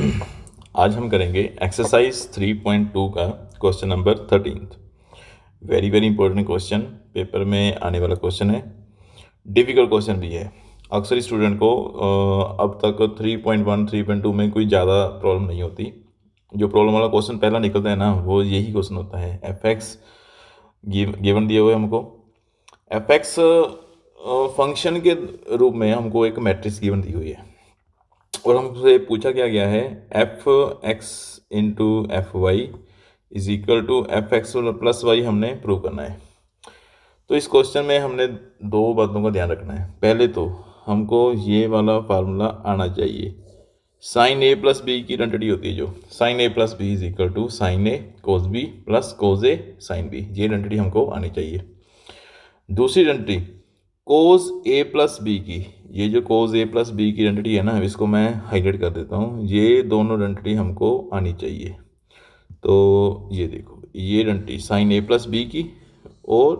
आज हम करेंगे एक्सरसाइज 3.2 का question number 13। Very very important question, paper में आने वाला क्वेश्चन है, डिफ़िकल्ट क्वेश्चन भी है। अक्सर स्टूडेंट को अब तक 3.1 3.2 में कोई ज़्यादा प्रॉब्लम नहीं होती। जो प्रॉब्लम वाला क्वेश्चन पहला निकलता है ना, वो यही क्वेश्चन होता है। एफ एक्स गिवन दिए हुए हमको, एफ एक्स फंक्शन के रूप में हमको एक मैट्रिक्स गिवन दी हुई है और हमसे पूछा क्या गया है, f x into f y is equal to f x plus y हमने प्रूव करना है। तो इस क्वेश्चन में हमने दो बातों का ध्यान रखना है। पहले तो हमको ये वाला फार्मूला आना चाहिए, साइन ए प्लस बी की आइडेंटिटी होती है जो sine A plus B is equal to sine A cos B plus cos A sine B, ये आइडेंटिटी हमको आनी चाहिए। दूसरी आइडेंटिटी कोस ए प्लस बी की, ये जो कोस ए प्लस बी की आइडेंटिटी है ना, इसको मैं हाईलाइट कर देता हूँ। ये दोनों आइडेंटिटी हमको आनी चाहिए। तो ये देखो, ये आइडेंटिटी साइन ए प्लस बी की और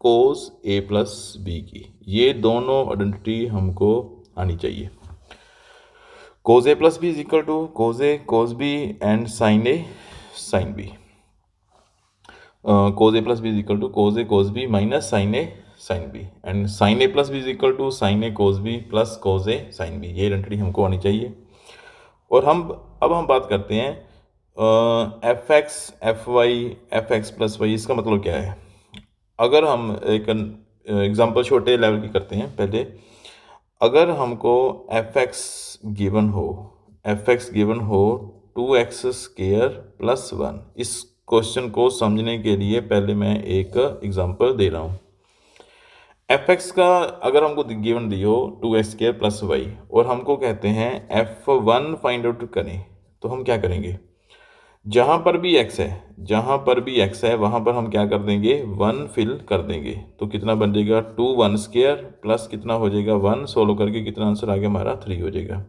कोस ए प्लस बी की, ये दोनों आइडेंटिटी हमको आनी चाहिए। Cos A plus B is equal to cos A cos B and sine A sine B. Cos A plus B is equal to cos A cos B minus sine A sine B and sine A plus B is equal to sine A cos B plus cos A sine B, ये identity हमको आनी चाहिए। और हम बात करते हैं F X F Y F x plus Y, इसका मतलब क्या है। अगर हम एक एग्जांपल छोटे लेवल की करते हैं पहले। अगर हमको एफ एक्स गिवन हो 2x स्क्वायर प्लस 1, इस क्वेश्चन को समझने के लिए पहले मैं एक एग्जांपल दे रहा हूँ। एफ एक्स का अगर हमको गिवन दी हो 2x स्क्वायर प्लस वाई और हमको कहते हैं f1 फाइंड आउट करें, तो हम क्या करेंगे, जहाँ पर भी x है वहाँ पर हम क्या कर देंगे, 1 फिल कर देंगे। तो कितना बन जाएगा, 2 1 स्क्वायर प्लस कितना हो जाएगा 1, सोल्व करके कितना आंसर आ गया हमारा 3 हो जाएगा।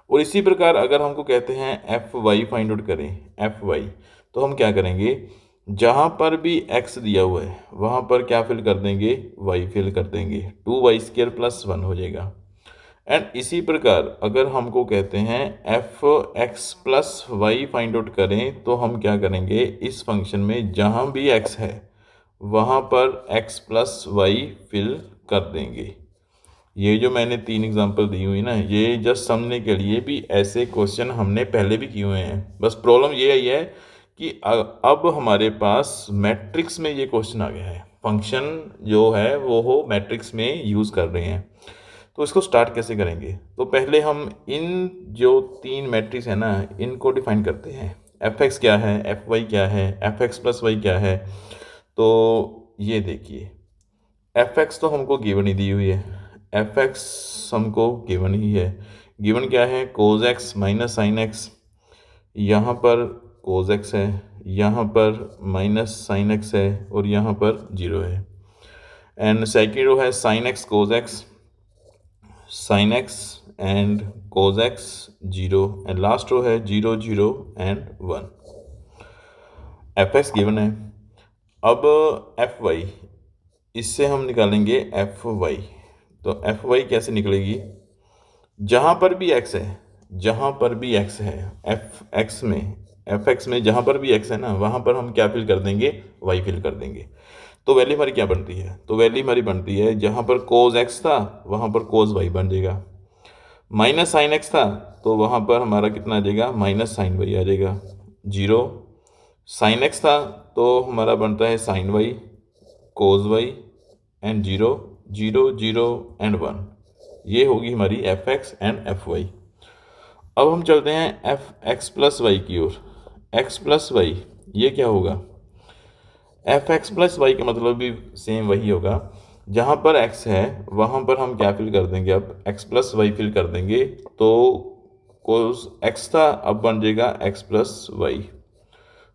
और इसी प्रकार अगर हमको कहते हैं एफ वाई फाइंड आउट करें, एफ वाई, तो हम क्या करेंगे, जहाँ पर भी x दिया हुआ है वहाँ पर क्या फिल कर देंगे, y फिल कर देंगे, 2y स्क्वायर प्लस 1 हो जाएगा। एंड इसी प्रकार अगर हमको कहते हैं F x plus y find out करें, तो हम क्या करेंगे, इस फंक्शन में जहाँ भी x है वहाँ पर x प्लस वाई फिल कर देंगे। ये जो मैंने 3 एग्जांपल दी हुई ना, ये जस्ट समझने के लिए भी ऐसे क्वेश्चन हमने पहले भी किए हुए हैं। बस प्रॉब्लम ये आई है कि अब हमारे पास मैट्रिक्स में ये क्वेश्चन आ गया है, फंक्शन जो है वो हो मैट्रिक्स में यूज़ कर रहे हैं। तो इसको स्टार्ट कैसे करेंगे, तो पहले हम इन जो 3 मैट्रिक्स है ना, इनको डिफाइन करते हैं। एफ एक्स क्या है, एफ वाई क्या है, एफ एक्स प्लस वाई क्या है। तो ये देखिए, एफ एक्स तो हमको गिवन ही दी हुई है, एफ एक्स हमको गिवन ही है। गिवन क्या है, cos x minus sine x, यहाँ पर कोज एक्स है, यहाँ पर माइनस साइन एक्स है और यहाँ पर 0 है। एंड सेकेंड रो है sine x cos x, sine x and cos x 0, and last row है 0 0 एंड 1। एफ एक्स गिवन है। अब एफ वाई, इससे हम निकालेंगे एफ वाई। तो एफ वाई कैसे निकलेगी, जहाँ पर भी x है, एफ एक्स में जहाँ पर भी x है ना, वहाँ पर हम क्या फिल कर देंगे, y फिल कर देंगे। तो वैल्यू हमारी क्या बनती है, तो वैल्यू हमारी बनती है, जहाँ पर कोस x था वहाँ पर कोस y बन जाएगा, माइनस साइन x था तो वहाँ पर हमारा कितना आ जाएगा, माइनस साइन y आ जाएगा। 0 साइन x था तो हमारा बनता है sine y cos y and 0 0 0 and 1। ये होगी हमारी f x and f y. अब हम चलते हैं एफ एक्स प्लस वाई की ओर। एक्स प्लस वाई, ये क्या होगा, एफ एक्स प्लस वाई का मतलब भी सेम वही होगा, जहाँ पर x है वहाँ पर हम क्या फिल कर देंगे, अब x प्लस वाई फिल कर देंगे। तो कोस x था, अब बन जाएगा x plus y,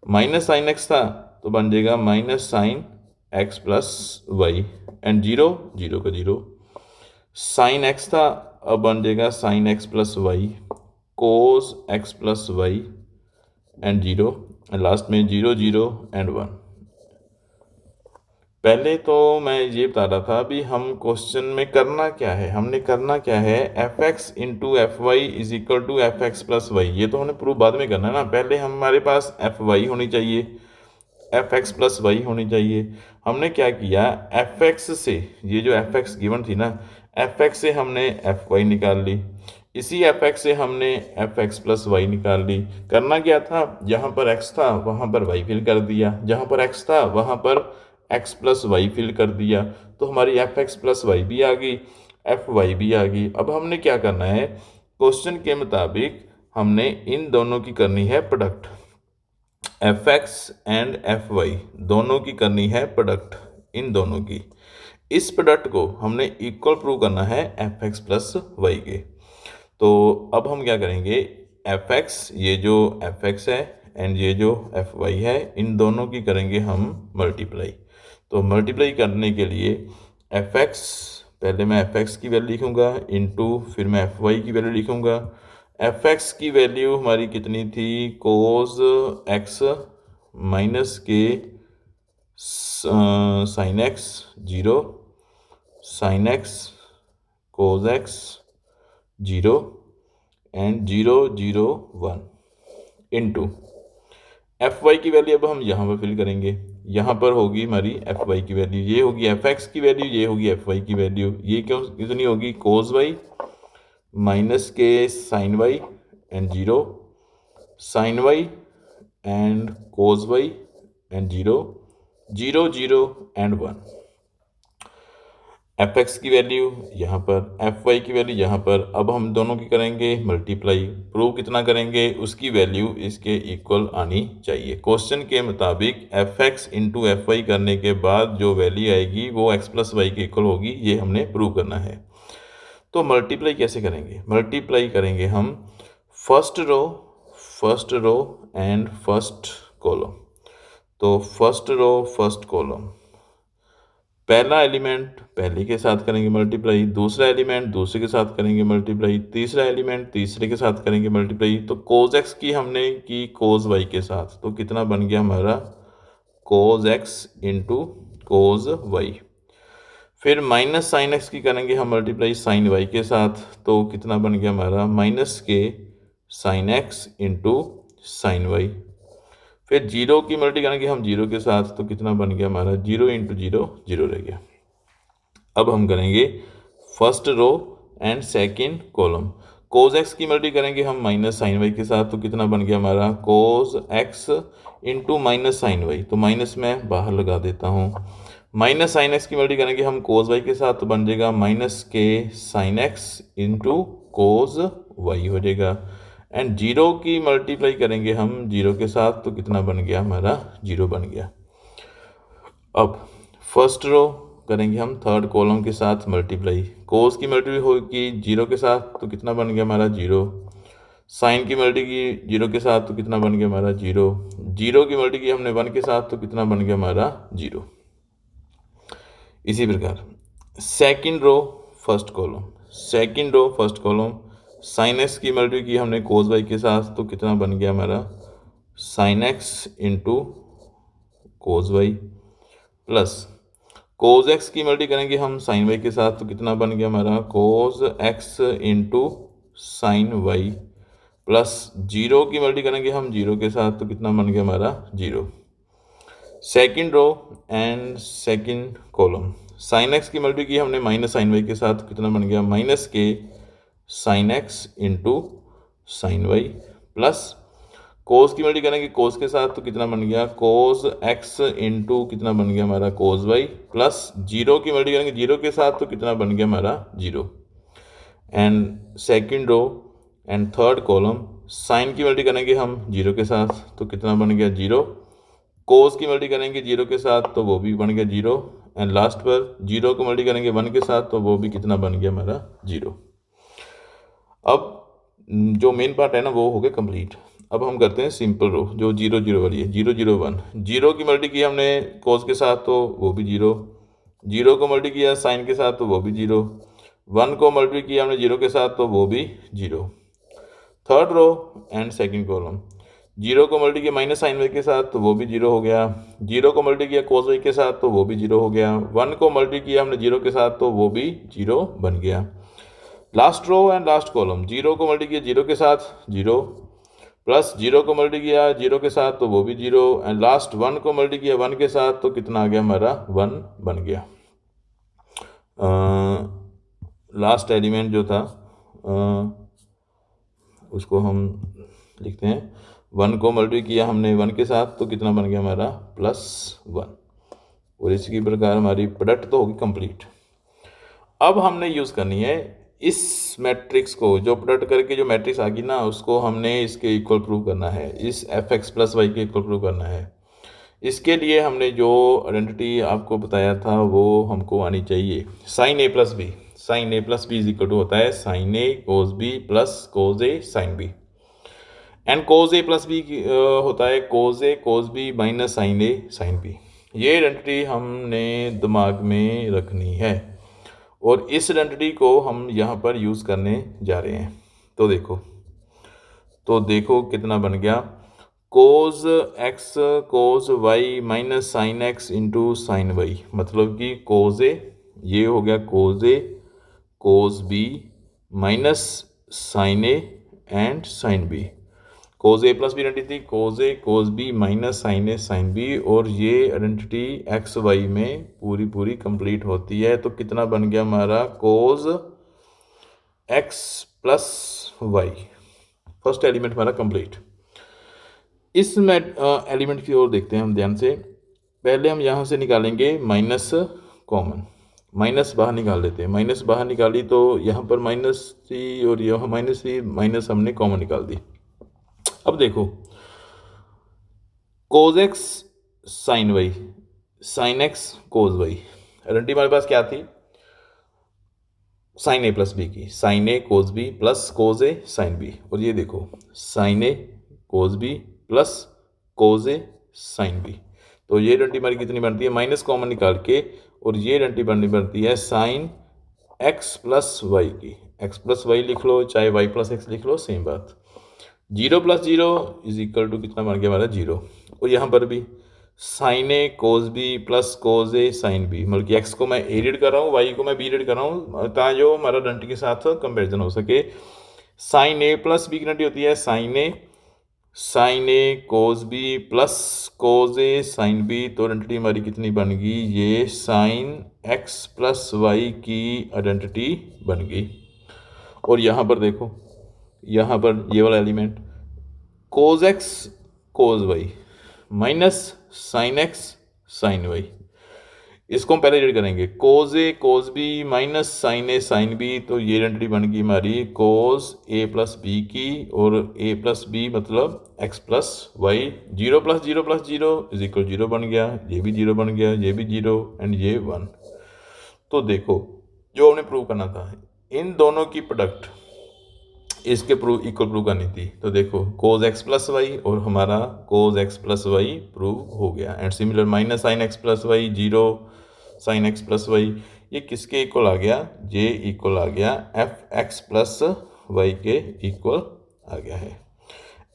minus sine x था तो बन जाएगा minus sine x plus y, and 0 0 का 0। साइन x था, अब बन जाएगा sine x plus y, cos x plus y and 0, and last में 0 0 एंड 1। पहले तो मैं ये बता रहा था अभी हम क्वेश्चन में करना क्या है, हमने करना क्या है, f x into f y is equal to f x plus y. ये तो हमने प्रूफ बाद में करना है ना, पहले हमारे पास एफ वाई होनी चाहिए, एफ एक्स प्लस वाई होनी चाहिए। हमने क्या किया, एफ एक्स से ये जो एफ एक्स गिवन थी ना, एफ एक्स से हमने एफ वाई निकाल ली, इसी एफ एक्स से हमने एफ एक्स प्लस वाई निकाल ली। करना क्या था, जहाँ पर एक्स था वहाँ पर वाई फिल कर दिया, जहाँ पर एक्स था वहाँ पर एक्स प्लस वाई फिल कर दिया, तो हमारी एफ एक्स प्लस वाई भी आ गई, एफ वाई भी आ गई। अब हमने क्या करना है, क्वेश्चन के मुताबिक हमने इन दोनों की करनी है product, f x and f y दोनों की करनी है प्रोडक्ट, इन दोनों की। इस प्रोडक्ट को हमने इक्वल प्रूव करना है एफ एक्स प्लस वाई के। तो अब हम क्या करेंगे, एफ एक्स, ये जो एफ एक्स है एंड ये जो एफ वाई है, इन दोनों की करेंगे हम मल्टीप्लाई। तो मल्टीप्लाई करने के लिए एफ एक्स, पहले मैं एफ एक्स की वैल्यू लिखूंगा इनटू, फिर मैं एफ वाई की वैल्यू लिखूंगा। एफ एक्स की वैल्यू हमारी कितनी थी, कोस एक्स माइनस के sine x 0, sine x cos x 0 and 0 0 1 into f y की वैल्यू अब हम यहाँ पर फिल करेंगे, यहाँ पर होगी हमारी एफ वाई की वैल्यू, ये होगी एफ एक्स की वैल्यू, ये होगी एफ वाई की वैल्यू। ये क्यों कितनी होगी, कोस वाई माइनस के sine y and 0, sine y and cos y and 0 0 0 and 1। F x की वैल्यू यहाँ पर, एफ वाई की वैल्यू यहाँ पर। अब हम दोनों की करेंगे मल्टीप्लाई, प्रूव कितना करेंगे, उसकी वैल्यू इसके इक्वल आनी चाहिए। क्वेश्चन के मुताबिक f x into f y करने के बाद जो वैल्यू आएगी वो एक्स प्लस वाई के इक्वल होगी, ये हमने प्रूव करना है। तो मल्टीप्लाई कैसे करेंगे, मल्टीप्लाई करेंगे हम first row and first column. तो फर्स्ट रो फर्स्ट कॉलम, पहला एलिमेंट पहले के साथ करेंगे मल्टीप्लाई, दूसरा एलिमेंट दूसरे के साथ करेंगे मल्टीप्लाई, तीसरा एलिमेंट तीसरे के साथ करेंगे मल्टीप्लाई। तो कोस एक्स की हमने की कोस वाई के साथ, तो कितना बन गया हमारा, cos x into cos y. फिर माइनस साइन एक्स की करेंगे हम मल्टीप्लाई साइन वाई के साथ, तो कितना बन गया हमारा, माइनस के sine x into sine y. फिर 0 की मल्टी करेंगे हम 0 के साथ, तो कितना बन गया हमारा, 0 इंटू 0 0 रह गया। अब हम करेंगे first row and second column. Cos x की मल्टी करेंगे हम माइनस साइन वाई के साथ, तो कितना बन गया हमारा, cos x into minus sine y. तो माइनस में बाहर लगा देता हूँ, माइनस साइन एक्स की मल्टी करेंगे हम कोस वाई के साथ, तो बन जाएगा माइनस के sine x into cos y हो जाएगा। एंड 0 की मल्टीप्लाई करेंगे हम 0 के साथ, तो कितना बन गया हमारा, 0 बन गया। अब फर्स्ट रो करेंगे हम थर्ड कॉलम के साथ मल्टीप्लाई, कोस की मल्टीप्लाई होगी 0 के साथ, तो कितना बन गया हमारा 0, साइन की मल्टी की 0 के साथ, तो कितना बन गया हमारा 0, 0 की मल्टी की हमने 1 के साथ, तो कितना बन गया हमारा 0। इसी प्रकार second row first column, second row first column, sine x की मल्टी की हमने कोस वाई के साथ, तो कितना बन गया हमारा sine x into cos y, plus cos x की मल्टी करेंगे हम साइन वाई के साथ, तो कितना बन गया हमारा cos x into sine y, plus 0 की मल्टी करेंगे हम 0 के साथ, तो कितना बन गया हमारा 0। Second row and second column, sine x की मल्टी की हमने माइनस साइन वाई के साथ, तो कितना बन गया माइनस के sine x into sine y, plus cos की मल्टी करेंगे कोस के साथ, तो कितना बन गया कोस एक्स इंटू कितना बन गया हमारा कोस वाई, प्लस 0 की मल्टी करेंगे 0 के साथ, तो कितना बन गया हमारा 0। And second row and third column, sine की मल्टी करेंगे हम 0 के साथ, तो कितना बन गया 0, कोस की मल्टी करेंगे 0 के साथ, तो वो भी बन गया 0। एंड लास्ट पर 0 को मल्टी करेंगे 1 के साथ, तो वो भी कितना बन गया हमारा 0। अब जो मेन पार्ट है ना वो हो गया कंप्लीट। अब हम करते हैं सिंपल रो जो 0 0 वाली है, 0 0 1। 0 की मल्टी की हमने कोस के साथ, तो वो भी 0, 0 को मल्टी किया साइन के साथ, तो वो भी 0, 1 को मल्टी किया हमने 0 के साथ, तो वो भी 0। Third row and second column, zero को मल्टी किया माइनस साइन वाई के साथ तो वो भी जीरो हो गया, जीरो को मल्टी किया कोस वाई के साथ तो वो भी जीरो हो गया, 1 को मल्टी किया हमने जीरो के साथ तो वो भी जीरो बन गया। Last row and last column, zero को मल्टी किया जीरो के साथ जीरो, प्लस जीरो को मल्टी किया जीरो के साथ तो वो भी जीरो, एंड लास्ट 1 को मल्टी किया 1 के साथ तो कितना आ गया हमारा 1 बन गया। लास्ट एलिमेंट जो था उसको हम लिखते हैं, 1 को मल्टी किया हमने 1 के साथ तो कितना बन गया हमारा +1, और इसी प्रकार हमारी प्रोडक्ट तो होगी कंप्लीट। अब हमने यूज़ करनी है इस मैट्रिक्स को, जो प्रोडक्ट करके जो मैट्रिक्स आ गई ना उसको हमने इसके इक्वल प्रूव करना है, इस fx + y के इक्वल प्रूव करना है। इसके लिए हमने जो आइडेंटिटी आपको बताया था वो हमको आनी चाहिए, sin a + b, sin a + b is equal to होता है sin a cos b + cos a sin b, and cos a + b होता है cos a cos b - sin a sin b। ये आइडेंटिटी हमने दिमाग में रखनी है और इस आइडेंटिटी को हम यहाँ पर यूज़ करने जा रहे हैं। तो देखो कितना बन गया, cos x cos y - sin x into sin y, मतलब कि cos a, ये हो गया cos a cos b minus sin a and sin b। cos a + b identity cos a cos b - sin a sin b, और ये identity x y में पूरी complete होती है। तो कितना बन गया हमारा cos x + y, first element हमारा कंप्लीट। इस एलिमेंट की ओर देखते हैं हम ध्यान से। पहले हम यहाँ से निकालेंगे माइनस कॉमन, माइनस बाहर निकाल लेते हैं, माइनस बाहर निकाली तो यहाँ पर -3 और यहाँ -3 माइनस हमने कॉमन निकाल दी। अब देखो cos x sin y sin x cos y, identity हमारे पास क्या थी sin a + b की, sin a cos b + cos a sin b, और ये देखो sin a cos b + cos a sin b। तो ये आइडेंटिटी हमारी कितनी बनती है, माइनस कॉमन निकाल के, और ये आइडेंटिटी बनती है sin x + y की, x + y लिख लो चाहे y + x लिख लो सेम बात। 0 + 0 इज इक्वल टू कितना बन गया हमारा 0, और यहाँ पर भी sin a cos b + cos a sin b, मतलब कि x को मैं a रीड कर रहा हूँ y को मैं b रीड कर रहा हूँ ताकि जो हमारा आइडेंटिटी के साथ कंपैरिजन हो सके। sin a + b की आइडेंटिटी होती है sin a cos b + cos a sin b, तो आइडेंटिटी हमारी कितनी बन गई, ये sin x + y की आइडेंटिटी बन गई। और यहाँ पर देखो, यहाँ पर ये वाला element cos x cos y - sin x sin y, इसको हम पहले रीड करेंगे cos a cos b - sin a sin b, तो ये आइडेंटिटी बन गई हमारी cos a + b की, और a + b मतलब x + y, 0 + 0 + 0 इज इक्वल 0 बन गया, ये भी 0 बन गया, ये भी 0 एंड ये 1। तो देखो जो हमने प्रूव करना था इन दोनों की प्रोडक्ट इसके इक्वल प्रूव करनी थी, तो देखो cos x + y और हमारा cos x + y प्रूव हो गया, and similar -sin x + y 0 sin x + y, ये किसके इक्वल आ गया, ये इक्वल आ गया fx + y के इक्वल आ गया है।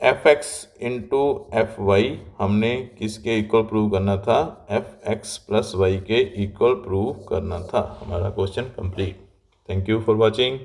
fx × fy हमने किसके इक्वल प्रूव करना था, fx + y के इक्वल प्रूव करना था। हमारा question complete. Thank you for watching.